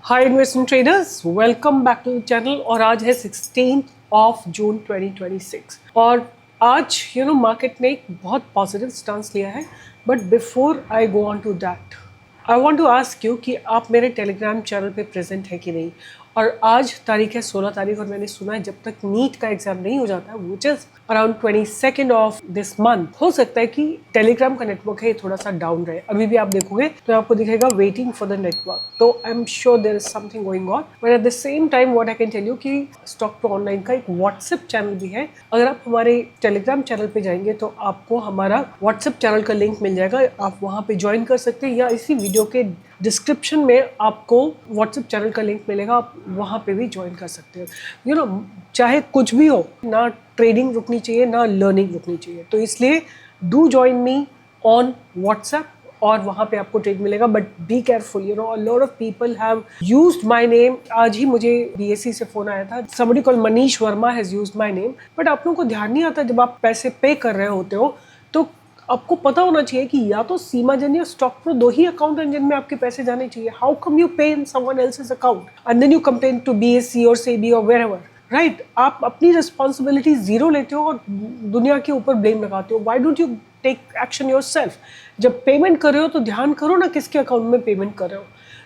Hi investment traders, welcome back to the channel. और आज है 16 ऑफ जून 2026 और आज मार्केट ने एक बहुत पॉजिटिव स्टांस लिया है। But before I go on to that, I want to ask you कि आप मेरे टेलीग्राम चैनल पे प्रेजेंट है कि नहीं। और आज तारीख है 16 तारीख और मैंने सुना है जब तक नीट का एग्जाम नहीं हो जाता which is around 22 of this month, हो सकता है कि टेलीग्राम का नेटवर्क है थोड़ा सा डाउन रहे। अभी भी आप देखोगे तो आपको दिखेगा वेटिंग फॉर द नेटवर्क, तो I am sure there is something going on. But at the same time what I can tell you कि स्टॉक प्रो ऑनलाइन का एक व्हाट्सएप चैनल भी है। अगर आप हमारे टेलीग्राम चैनल पे जाएंगे तो आपको हमारा व्हाट्सएप चैनल का लिंक मिल जाएगा, आप वहाँ पे ज्वाइन कर सकते हैं, या इसी वीडियो के डिस्क्रिप्शन में आपको व्हाट्सएप चैनल का लिंक मिलेगा, आप वहाँ पे भी ज्वाइन कर सकते हो। चाहे कुछ भी हो, ना ट्रेडिंग रुकनी चाहिए ना लर्निंग रुकनी चाहिए, तो इसलिए do join me on WhatsApp और वहाँ पे आपको ट्रेड मिलेगा। But be careful, a lot of people have used my name. आज ही मुझे बीएससी से फोन आया था, somebody called Manish Verma has used my name. But आप लोगों को ध्यान नहीं आता, जब आप पैसे पे कर रहे होते हो तो आपको पता होना चाहिए कि या तो सीमा जन या स्टॉक प्रो दो ही अकाउंट हैं जिनमें आपके पैसे जाने चाहिए। How come you pay in someone else's account and then you complain to BSC और सेबी और वेयरएवर, राइट? आप अपनी रिस्पॉन्सिबिलिटी जीरो लेते हो और दुनिया के ऊपर ब्लेम लगाते हो। Why don't you take action yourself? जब पेमेंट कर रहे हो तो ध्यान करो ना किसके अकाउंट में पेमेंट कर रहे हो।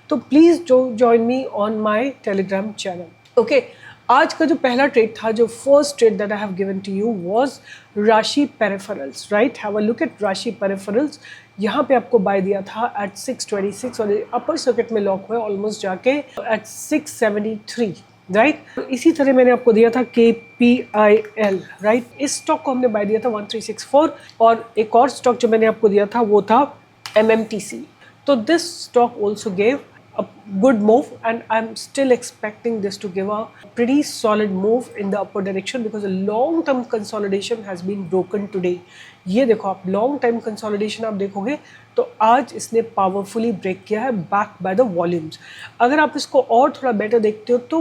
तो please join me on my Telegram channel. Okay, आज का जो पहला ट्रेड था, जो first trade that I have given to you was Rashi peripherals, right? Have a look at Rashi peripherals. यहाँ पे आपको बाय दिया था एट 626 और अपर सर्किट में लॉक हुआ ऑलमोस्ट जाके एट 673, राइट? इसी तरह मैंने आपको दिया था KPIL, राइट? इस स्टॉक को हमने बाय दिया था 1364 और एक और स्टॉक जो मैंने आपको दिया था वो था MMTC। तो this stock also gave a good move and I'm still expecting this to give a pretty solid move in the upper direction because a long term consolidation has been broken today. ये देखो आप long time consolidation आप देखोगे तो आज इसने powerfully break किया है बैक बाय द वॉल्यूम्स। अगर आप इसको और थोड़ा बेटर देखते हो तो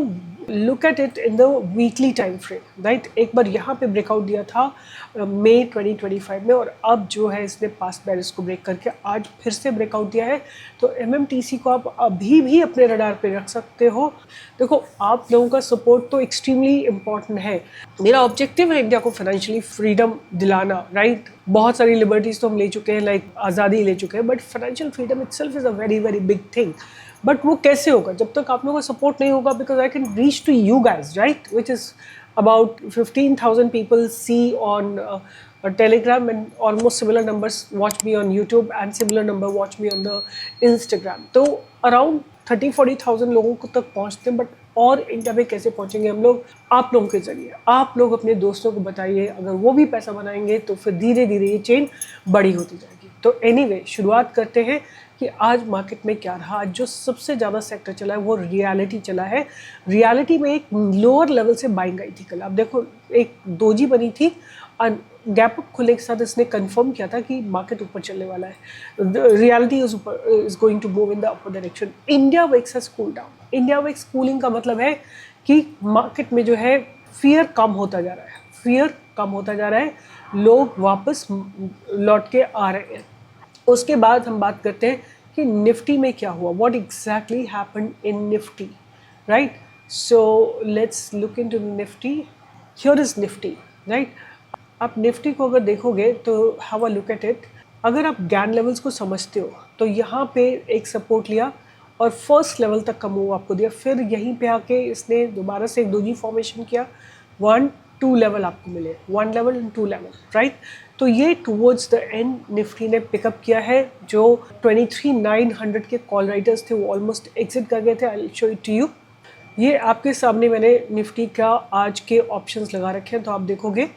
look at it in the weekly time frame, right? एक बार यहाँ पे ब्रेकआउट दिया था मई 2025 में और अब जो है इसने पास्ट बैरियर्स को ब्रेक करके आज फिर से ब्रेकआउट दिया है। तो MMTC को आप अभी भी अपने रडार पे रख सकते हो। देखो, आप लोगों का सपोर्ट तो एक्सट्रीमली इम्पॉर्टेंट है। मेरा ऑब्जेक्टिव है इंडिया को फाइनेंशियली फ्रीडम दिलाना, राइट? बहुत सारी लिबर्टीज तो हम ले चुके हैं, लाइक आज़ादी ले चुके हैं, but financial freedom itself is a very very big thing. But वो कैसे होगा जब तक आप लोगों का सपोर्ट नहीं होगा? Because I can reach to you guys, right? Which is about 15,000 people see on Telegram, and almost similar numbers watch me on YouTube and similar number watch me on the Instagram. तो around 30-40,000 लोगों को तक पहुंचते हैं। But और India में कैसे पहुंचेंगे हम लोग? आप लोगों के जरिए। आप लोग अपने दोस्तों को बताइए, अगर वो भी पैसा बनाएंगे तो फिर धीरे धीरे ये चेन बड़ी होती जाएगी। तो एनीवे, शुरुआत करते हैं कि आज मार्केट में क्या रहा। आज जो सबसे ज़्यादा सेक्टर चला है वो रियलिटी चला है। रियलिटी में एक लोअर लेवल से बाइंग आई थी कल। आप देखो, एक दोजी बनी थी और गैप अप खुलने के साथ इसने कंफर्म किया था कि मार्केट ऊपर चलने वाला है। Reality is going to move in the upper direction. India VIX has cool down. India VIX cooling का मतलब है कि मार्केट में जो है फियर कम होता जा रहा है, फियर कम होता जा रहा है, लोग वापस लौट के आ रहे हैं। उसके बाद हम बात करते हैं कि निफ्टी में क्या हुआ, what exactly happened in Nifty, right? So let's look into Nifty. Here is Nifty, right? आप निफ्टी को अगर देखोगे तो have a look at it. अगर आप गैन लेवल्स को समझते हो तो यहाँ पे एक सपोर्ट लिया और फर्स्ट लेवल तक का मूव आपको दिया, फिर यहीं पे आके इसने दोबारा से एक दोजी फॉर्मेशन किया, 1-2 लेवल आपको मिले, 1 लेवल एंड 2 लेवल, राइट? तो ये टुवर्ड्स द एंड निफ्टी ने पिकअप किया है। जो 23,900 के कॉल राइटर्स थे वो ऑलमोस्ट एग्जिट कर गए थे। I will show it to you. ये आपके सामने मैंने निफ्टी का आज के ऑप्शंस लगा रखे हैं, तो आप देखोगे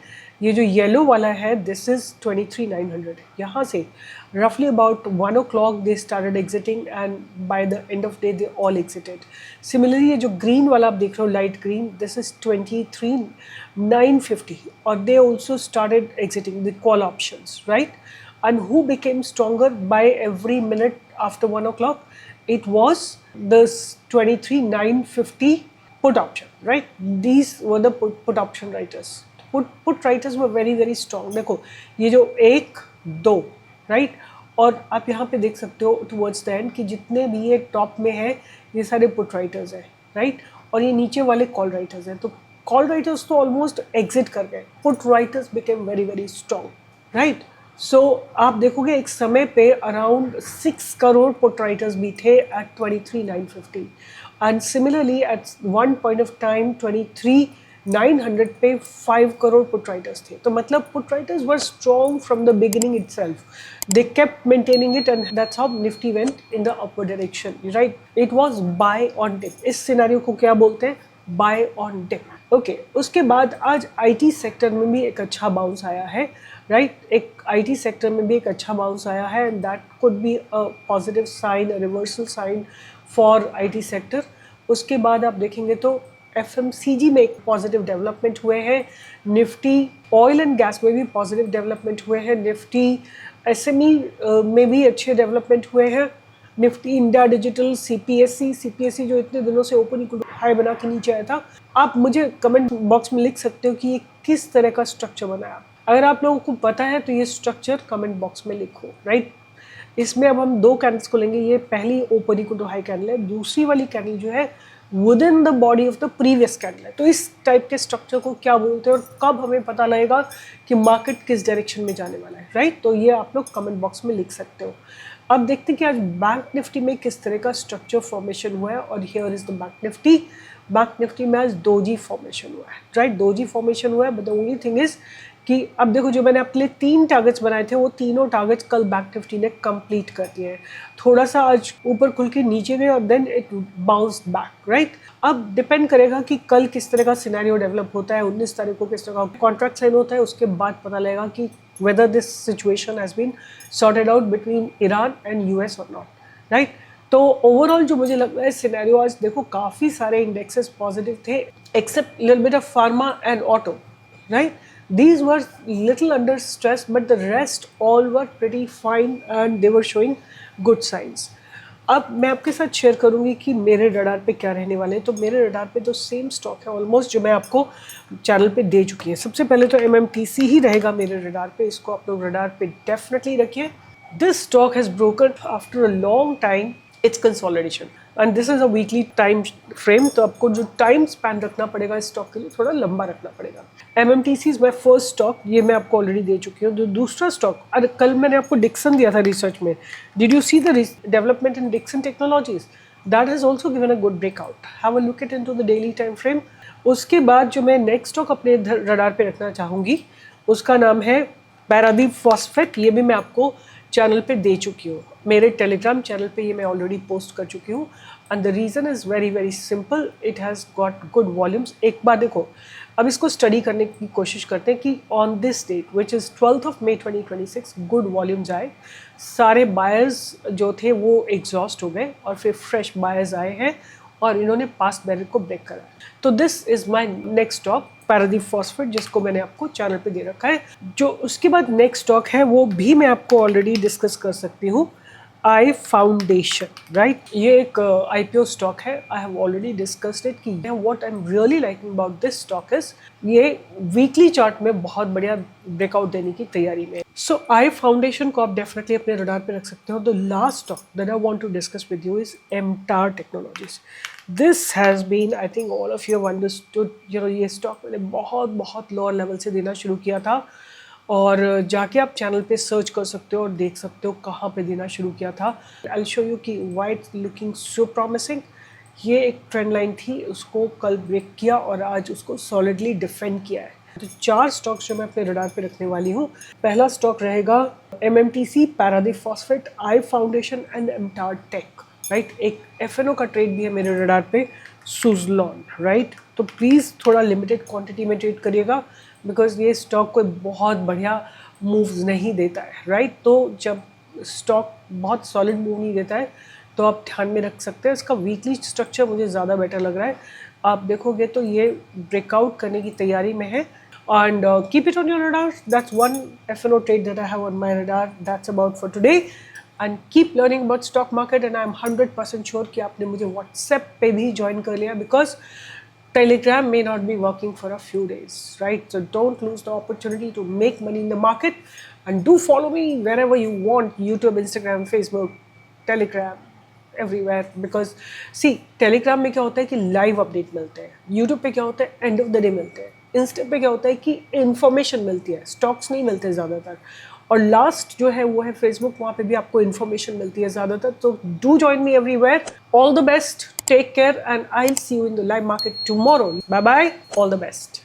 ये जो येलो वाला है दिस इज 23,900। यहाँ से रफली about 1 o'clock they started exiting and by the end of day they all exerted. Similarly ये जो ग्रीन वाला आप देख रहे हो, लाइट ग्रीन, दिस इज 23,950 और they also started exiting the call options, right? And who became stronger by every minute after 1 o'clock? It was this 23,950 put option, right? These were the put option writers. Put writers were very very strong. देखो ये जो 1-2, right? और आप यहाँ पे देख सकते हो टुवर्ड्स द एंड कि जितने भी ये टॉप में है ये सारे पुट राइटर्स हैं, राइट, और ये नीचे वाले कॉल राइटर्स हैं। तो कॉल राइटर्स तो ऑलमोस्ट एग्जिट कर गए, put writers became very very strong, right. So आप देखोगे एक समय पे अराउंड 6 करोड़ पुट राइटर्स भी थे at 23,950 and similarly at one point of time 23,900 पे 5 करोड़ पुट राइटर्स थे। तो मतलब put writers were strong from the beginning itself, they kept maintaining it and that's how Nifty went in the upward direction, right? It was buy on dip. इस scenario को क्या बोलते हैं? buy on dip. Okay, उसके बाद आज IT sector में भी एक अच्छा बाउंस आया है, राइट, एक आईटी सेक्टर में भी एक अच्छा बाउंस आया है and that could be a positive sign, a reversal sign for IT sector. उसके बाद आप देखेंगे तो एफएमसीजी में एक पॉजिटिव डेवलपमेंट हुए हैं, निफ्टी ऑयल एंड गैस में भी पॉजिटिव डेवलपमेंट हुए हैं, निफ्टी एसएमई में भी अच्छे डेवलपमेंट हुए हैं, निफ्टी इंडिया डिजिटल, सीपीएससी जो इतने दिनों से ओपन हाई बना के नीचे आया था। आप मुझे कमेंट बॉक्स में लिख सकते हो कि ये किस तरह का स्ट्रक्चर बनाया। अगर आप लोगों को पता है तो ये स्ट्रक्चर कमेंट बॉक्स में लिखो, राइट। इसमें अब हम 2 कैंडल्स को लेंगे। ये पहली open equal to high candle है, दूसरी वाली कैंडल जो है within the body of the previous candle है। तो इस टाइप के स्ट्रक्चर को क्या बोलते हैं और कब हमें पता लगेगा कि मार्केट किस डायरेक्शन में जाने वाला है, राइट। तो ये आप लोग कमेंट बॉक्स में लिख सकते हो। अब देखते हैं कि आज बैंक निफ्टी में किस तरह का स्ट्रक्चर फॉर्मेशन हुआ है और here is the bank Nifty. Bank Nifty में आज डोजी फॉर्मेशन हुआ है, राइट, डोजी फॉर्मेशन हुआ है। But the only thing is कि अब देखो जो मैंने आपके लिए 3 टारगेट्स बनाए थे वो तीनों टारगेट्स कल बैंक निफ्टी ने कंप्लीट कर दिए हैं। थोड़ा सा आज ऊपर खुल के नीचे गए और then it bounced back, right. अब डिपेंड करेगा कि कल किस तरह का सिनेरियो डेवलप होता है, 19 तारीख को किस तरह का कॉन्ट्रैक्ट साइन होता है, उसके बाद पता लगेगा कि whether this situation has been sorted out between Iran and US or not, right? तो ओवरऑल जो मुझे लग रहा है सिनेरियो आज देखो काफ़ी सारे इंडेक्सेस पॉजिटिव थे except little bit of pharma and auto, right. These were little under stress but the rest all were pretty fine and they were showing good signs. अब मैं आपके साथ शेयर करूंगी कि मेरे रडार पे क्या रहने वाले हैं। तो मेरे रडार पे तो सेम स्टॉक है ऑलमोस्ट जो मैं आपको चैनल पे दे चुकी है। सबसे पहले तो एमएमटीसी ही रहेगा मेरे रडार पे, इसको आप लोग रडार पे डेफिनेटली रखिए। This stock has broken after a long time it's consolidation and this is a weekly time frame. तो आपको जो टाइम स्पैन रखना पड़ेगा इस स्टॉक के लिए थोड़ा लंबा रखना पड़ेगा। MMTC is my first stock, ये मैं आपको ऑलरेडी दे चुकी हूँ। जो दूसरा स्टॉक, अरे कल मैंने आपको डिक्सन दिया था रिसर्च में, did you see the development in Dixon technologies, that has also given a good breakout, have a look it into the daily time frame. उसके बाद जो मैं नेक्स्ट स्टॉक अपने रडार पे रखना चाहूँगी उसका नाम है पैरादीप फॉस्फेट। ये भी मैं आपको चैनल पे दे चुकी हूँ, मेरे टेलीग्राम चैनल पे ये मैं ऑलरेडी पोस्ट कर चुकी हूँ and the reason is very very simple, it has got good volumes. एक बार देखो, अब इसको स्टडी करने की कोशिश करते हैं कि on this date which is 12th of May 2026 good volumes आए, सारे बायर्स जो थे वो एग्जॉस्ट हो गए और फिर फ्रेश बायर्स आए हैं और इन्होंने पास्ट बैरियर को ब्रेक करा। तो this is my next stock Paradip phosphate, जिसको मैंने आपको चैनल पे दे रखा है। जो उसके बाद नेक्स्ट स्टॉक है वो भी मैं आपको ऑलरेडी डिस्कस कर सकती हूँ, आई फाउंडेशन, राइट। ये एक IPO स्टॉक है, I have already discussed it कि what I am really liking about this stock is ये वीकली चार्ट में बहुत बढ़िया ब्रेकआउट देने की तैयारी में। सो आई फाउंडेशन को आप डेफिनेटली अपने रडार पे रख सकते हो। The last stock that I want to discuss with you is MTAR technologies. This has been, I think all of you have understood, ये स्टॉक मैंने बहुत लोअर लेवल से देना शुरू किया था और जाके आप चैनल पे सर्च कर सकते हो और देख सकते हो कहाँ पे देना शुरू किया था। आई विल शो यू कि why it's looking so promising. ये एक ट्रेंड लाइन थी, उसको कल ब्रेक किया और आज उसको सॉलिडली डिफेंड किया है। तो 4 स्टॉक्स जो मैं अपने रडार पे रखने वाली हूँ। पहला स्टॉक रहेगा MMTC, Paradeep phosphate, eye foundation and MTAR tech, right. एक एफएनओ का ट्रेड भी है मेरे रडार पे, सुजलॉन, राइट। तो प्लीज़ थोड़ा लिमिटेड क्वांटिटी में ट्रेड करिएगा बिकॉज ये स्टॉक कोई बहुत बढ़िया मूव्स नहीं देता है, राइट। तो जब स्टॉक बहुत सॉलिड मूव नहीं देता है तो आप ध्यान में रख सकते हैं। इसका वीकली स्ट्रक्चर मुझे ज़्यादा बेटर लग रहा है। आप देखोगे तो ये ब्रेकआउट करने की तैयारी में है and keep it on your radar. That's one FNO trade that I have on my radar. That's about for today and keep learning about stock market and I am 100% sure कि आपने मुझे WhatsApp पे भी join कर लिया because Telegram may not be working for a few days, right? So don't lose the opportunity to make money in the market and do follow me wherever you want, YouTube, Instagram, Facebook, Telegram, everywhere because see Telegram में क्या होता है कि live update मिलते हैं, YouTube पे क्या होता है एंड ऑफ द डे मिलते हैं, इंस्टा पे क्या होता है कि इन्फॉर्मेशन मिलती है, स्टॉक्स नहीं मिलते ज़्यादातर, और लास्ट जो है वो है फेसबुक, वहाँ पे भी आपको इन्फॉर्मेशन मिलती है ज़्यादातर. तो do join me everywhere. All the best, take care and I will see you in the live market tomorrow. Bye bye, all the best.